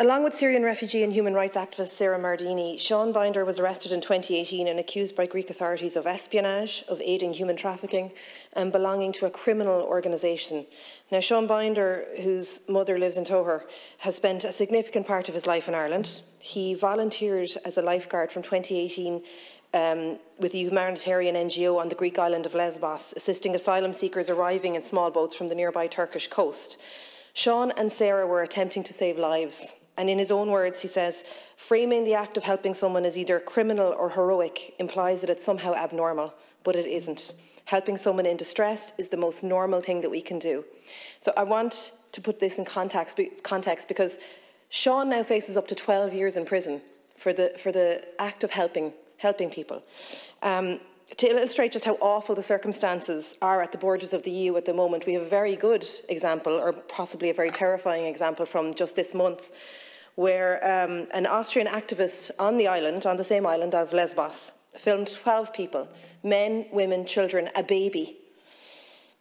Along with Syrian refugee and human rights activist Sarah Mardini, Seán Binder was arrested in 2018 and accused by Greek authorities of espionage, of aiding human trafficking and belonging to a criminal organisation. Now, Seán Binder, whose mother lives in Toher, has spent a significant part of his life in Ireland. He volunteered as a lifeguard from 2018 with the humanitarian NGO on the Greek island of Lesbos, assisting asylum seekers arriving in small boats from the nearby Turkish coast. Seán and Sarah were attempting to save lives. And in his own words, he says, framing the act of helping someone as either criminal or heroic implies that it's somehow abnormal, but it isn't. Helping someone in distress is the most normal thing that we can do. So I want to put this in context because Seán now faces up to 12 years in prison for the act of helping people. To illustrate just how awful the circumstances are at the borders of the EU at the moment, we have a very good example, or possibly a very terrifying example from just this month, where an Austrian activist on the same island of Lesbos, filmed 12 people, men, women, children, a baby,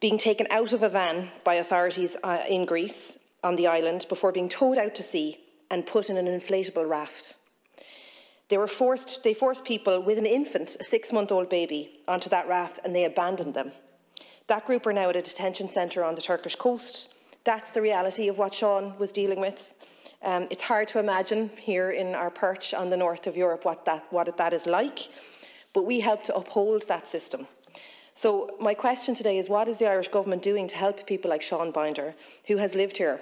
being taken out of a van by authorities in Greece on the island before being towed out to sea and put in an inflatable raft. They forced people with an infant, a 6-month-old baby, onto that raft, and they abandoned them. That group are now at a detention centre on the Turkish coast. That's the reality of what Seán was dealing with. It's hard to imagine here in our perch on the north of Europe what that is like, but we help to uphold that system. So my question today is, what is the Irish Government doing to help people like Seán Binder, who has lived here,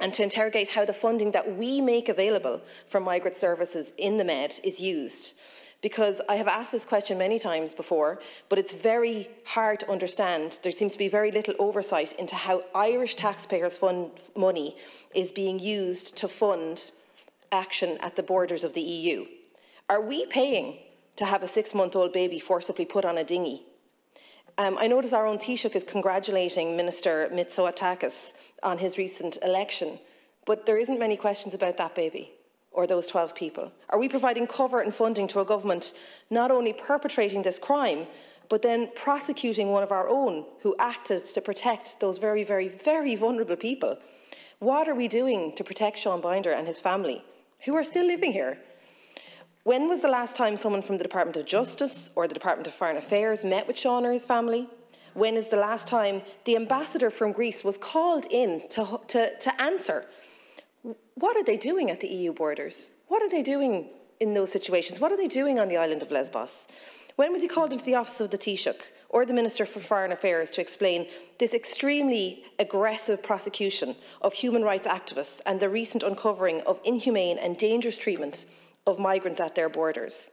and to interrogate how the funding that we make available for migrant services in the Med is used? Because I have asked this question many times before, but it's very hard to understand. There seems to be very little oversight into how Irish taxpayers' money is being used to fund action at the borders of the EU. Are we paying to have a 6-month-old baby forcibly put on a dinghy? I notice our own Taoiseach is congratulating Minister Mitsotakis on his recent election, but there isn't many questions about that baby or those 12 people. Are we providing cover and funding to a government not only perpetrating this crime, but then prosecuting one of our own who acted to protect those very, very, very vulnerable people? What are we doing to protect Seán Binder and his family, who are still living here? When was the last time someone from the Department of Justice or the Department of Foreign Affairs met with Seán or his family? When is the last time the ambassador from Greece was called in to answer? What are they doing at the EU borders? What are they doing in those situations? What are they doing on the island of Lesbos? When was he called into the office of the Taoiseach or the Minister for Foreign Affairs to explain this extremely aggressive prosecution of human rights activists and the recent uncovering of inhumane and dangerous treatment of migrants at their borders?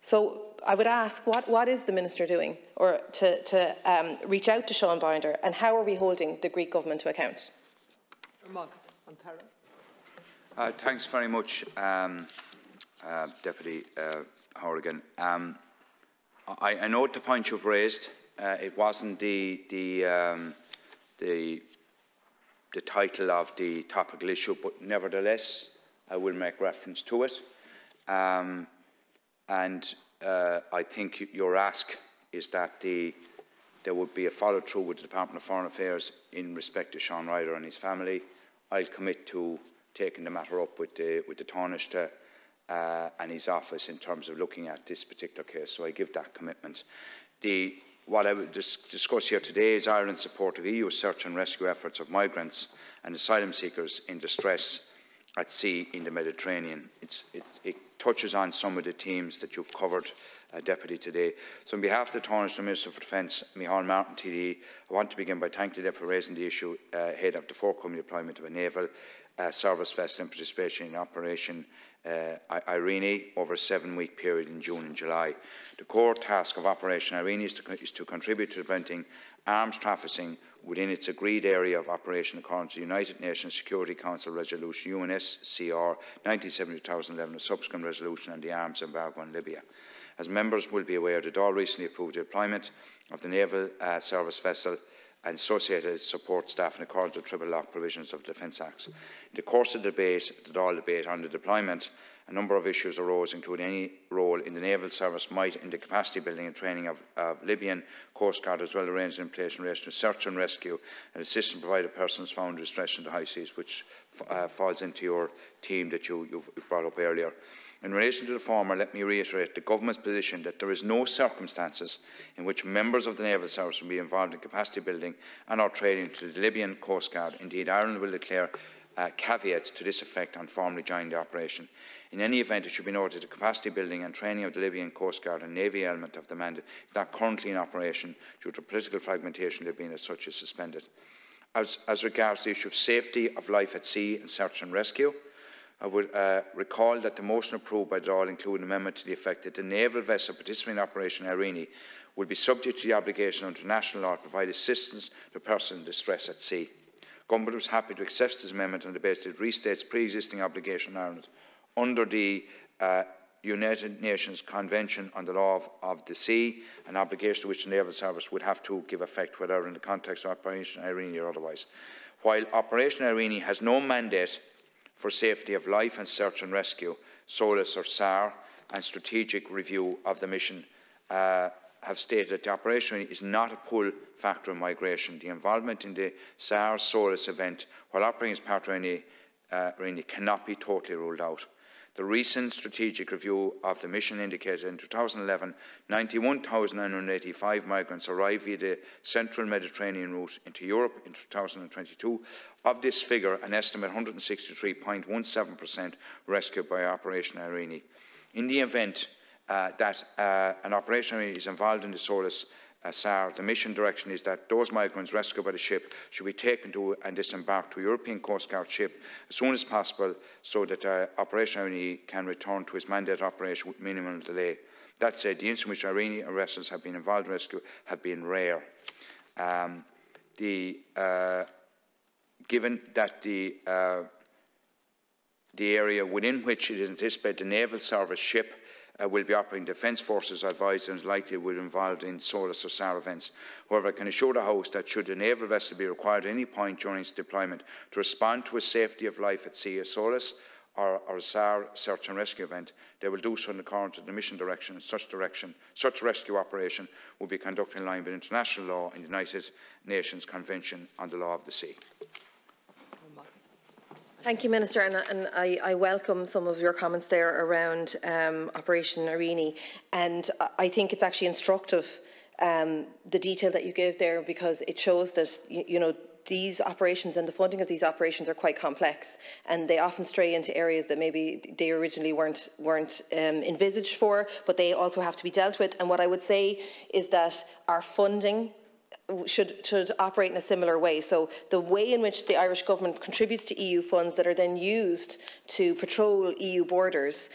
So I would ask, what is the Minister doing or to reach out to Seán Binder, and how are we holding the Greek government to account? Thanks very much, Deputy Horrigan. I note the point you've raised. It wasn't the title of the topical issue, but nevertheless, I will make reference to it. And I think your ask is that there would be a follow-through with the Department of Foreign Affairs in respect to Seán Ryder and his family. I'll commit to taking the matter up with the Taoiseach and his office in terms of looking at this particular case. So I give that commitment. What I will discuss here today is Ireland's support of EU search and rescue efforts of migrants and asylum seekers in distress at sea in the Mediterranean. It touches on some of the themes that you've covered, Deputy, today. So on behalf of the Taoiseach Minister for Defence, Micheál Martin TD, I want to begin by thanking the for raising the issue ahead of the forthcoming deployment of a naval service vessel in participation in Operation Irene over a 7-week period in June and July. The core task of Operation Irene is to contribute to preventing arms trafficking within its agreed area of operation according to the United Nations Security Council Resolution UNSCR 1970-2011, a subsequent resolution on the arms embargo on Libya. As members will be aware, the Dáil recently approved the deployment of the naval service vessel and associated support staff in accordance with triple lock provisions of the Defence Acts. In the course of the Dáil debate on the deployment a number of issues arose, including any role in the naval service might in the capacity building and training of Libyan Coast Guard, as well as arrangements in place in relation to search and rescue and assistance provided persons found in distress in the high seas, which falls into your team that you've brought up earlier. In relation to the former, let me reiterate the Government's position that there is no circumstances in which members of the Naval Service will be involved in capacity building and or training to the Libyan Coast Guard. Indeed, Ireland will declare caveats to this effect on formally joining the operation. In any event, it should be noted the capacity building and training of the Libyan Coast Guard and Navy element of the mandate is not currently in operation due to political fragmentation. Libya as such is suspended. As regards the issue of safety of life at sea and search and rescue, I would recall that the motion approved by the Dáil included an amendment to the effect that the naval vessel participating in Operation Irene will be subject to the obligation under national law to provide assistance to persons in distress at sea. Government was happy to accept this amendment on the basis that it restates pre-existing obligation in Ireland under the United Nations Convention on the Law of the Sea, an obligation to which the Naval Service would have to give effect, whether in the context of Operation Irene or otherwise. While Operation Irene has no mandate for safety of life and search and rescue, SOLAS or SAR and strategic review of the mission have stated that the operation is not a pull factor in migration. The involvement in the SAR SOLAS event while operating as part of Irene cannot be totally ruled out. The recent strategic review of the mission indicated in 2011, 91,985 migrants arrived via the central Mediterranean route into Europe in 2022. Of this figure, an estimate 163.17% were rescued by Operation Irene. In the event that an Operation Irene is involved in the SOLAS SAR, the mission direction is that those migrants rescued by the ship should be taken to and disembarked to a European Coast Guard ship as soon as possible so that Operation Irene can return to its mandated operation with minimal delay. That said, the instances in which Irene and vessels have been involved in rescue have been rare. Given that the area within which it is anticipated the naval service ship will be operating, Defence Forces advised and is likely will be involved in SOLAS or SAR events. However, I can assure the House that should the naval vessel be required at any point during its deployment to respond to a safety of life at sea, a SOLAS or a SAR search and rescue event, they will do so in accordance with the mission direction. Such rescue operation will be conducted in line with international law and the United Nations Convention on the Law of the Sea. Thank you, Minister, and I welcome some of your comments there around Operation Irene, and I think it's actually instructive, the detail that you gave there, because it shows that, you know, these operations and the funding of these operations are quite complex, and they often stray into areas that maybe they originally weren't envisaged for, but they also have to be dealt with. And what I would say is that our funding should operate in a similar way. So the way in which the Irish Government contributes to EU funds that are then used to patrol EU borders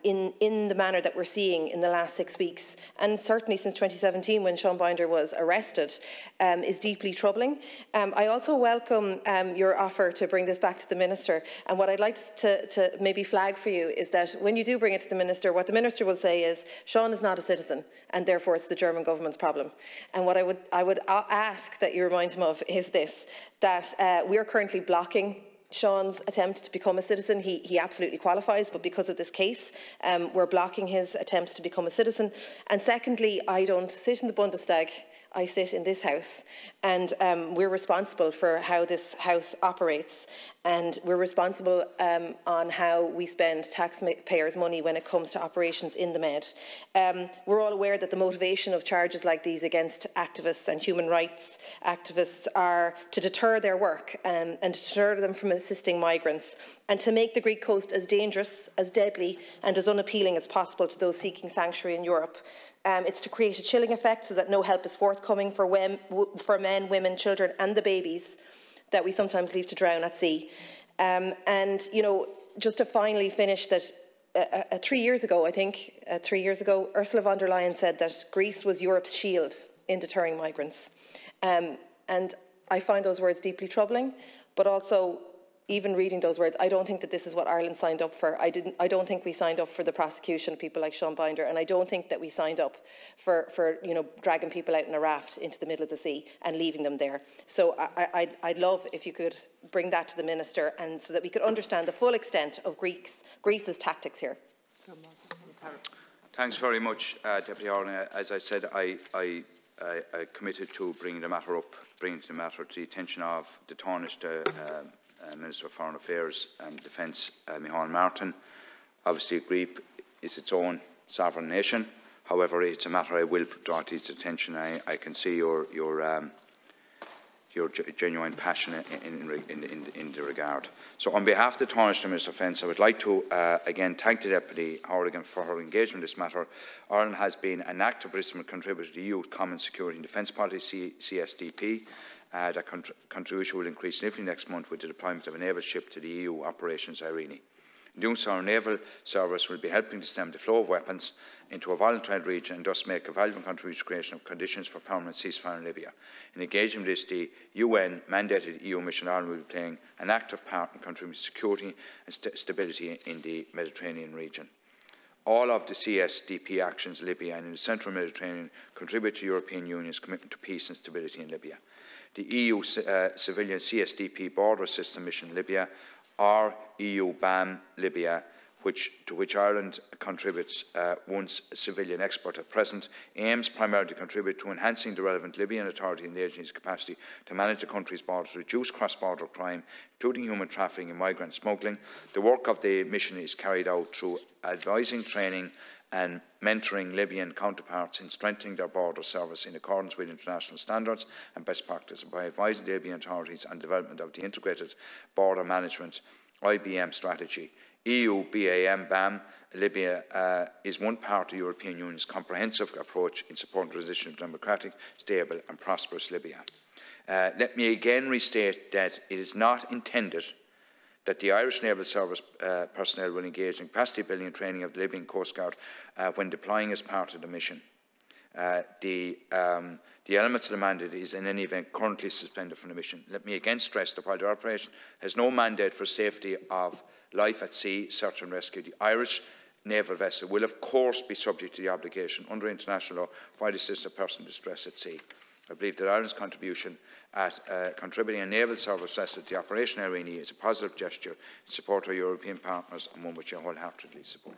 in the manner that we're seeing in the last 6 weeks, and certainly since 2017 when Seán Binder was arrested, is deeply troubling. I also welcome your offer to bring this back to the Minister, and what I'd like to maybe flag for you is that when you do bring it to the Minister, what the Minister will say is, Seán is not a citizen and therefore it's the German Government's problem. And what I would ask that you remind him of is this, that we are currently blocking Seán's attempt to become a citizen. He absolutely qualifies, but because of this case, we're blocking his attempts to become a citizen. And secondly, I don't sit in the Bundestag, I sit in this House, and we're responsible for how this House operates, and we're responsible on how we spend taxpayers' money when it comes to operations in the Med. We're all aware that the motivation of charges like these against activists and human rights activists are to deter their work and to deter them from assisting migrants, and to make the Greek coast as dangerous, as deadly and as unappealing as possible to those seeking sanctuary in Europe. It's to create a chilling effect so that no help is forthcoming for men, women, children and the babies that we sometimes leave to drown at sea. And, you know, just to finally finish that, 3 years ago, I think, 3 years ago, Ursula von der Leyen said that Greece was Europe's shield in deterring migrants. And I find those words deeply troubling, but also even reading those words, I don't think that this is what Ireland signed up for. I don't think we signed up for the prosecution of people like Seán Binder, and I don't think that we signed up for dragging people out in a raft into the middle of the sea and leaving them there. So I'd love if you could bring that to the Minister, and so that we could understand the full extent of Greece's tactics here. Thanks very much, Deputy Orne. As I said, I committed to bringing the matter to the attention of the Taoiseach, Minister of Foreign Affairs and Defence, Micheál Martin. Obviously, Greece is its own sovereign nation. However, it's a matter I will draw to its attention. I can see your genuine passion in the regard. So, on behalf of the Taoiseach Minister of Defence, I would like to again thank the Deputy Horrigan for her engagement in this matter. Ireland has been an active participant contributor to the EU Common Security and Defence Policy (CSDP). That contribution will increase significantly next month with the deployment of a naval ship to the EU Operations Irene. In doing so, our naval service will be helping to stem the flow of weapons into a volatile region and thus make a valuable contribution to the creation of conditions for permanent ceasefire in Libya. In engaging with this, the UN-mandated EU mission Ireland will be playing an active part in contributing to security and stability in the Mediterranean region. All of the CSDP actions in Libya and in the central Mediterranean contribute to the European Union's commitment to peace and stability in Libya. The EU civilian CSDP border system mission in Libya, or EU BAM Libya, to which Ireland contributes once a civilian expert at present, aims primarily to contribute to enhancing the relevant Libyan authority and agency's capacity to manage the country's borders, reduce cross-border crime, including human trafficking and migrant smuggling. The work of the mission is carried out through advising, training and mentoring Libyan counterparts in strengthening their border service in accordance with international standards and best practice, and by advising the Libyan authorities on development of the Integrated Border Management (IBM) strategy. EU BAM Libya is one part of the European Union's comprehensive approach in supporting the transition of democratic, stable and prosperous Libya. Let me again restate that it is not intended that the Irish Naval Service personnel will engage in capacity building and training of the Libyan Coast Guard when deploying as part of the mission. The elements of the mandate is in any event currently suspended from the mission. Let me again stress that while the operation has no mandate for safety of life at sea, search and rescue, the Irish naval vessel will of course be subject to the obligation under international law while assisting a person in distress at sea. I believe that Ireland's contribution at contributing a naval service vessel to the Operation Irene is a positive gesture in support of our European partners and one which I wholeheartedly support.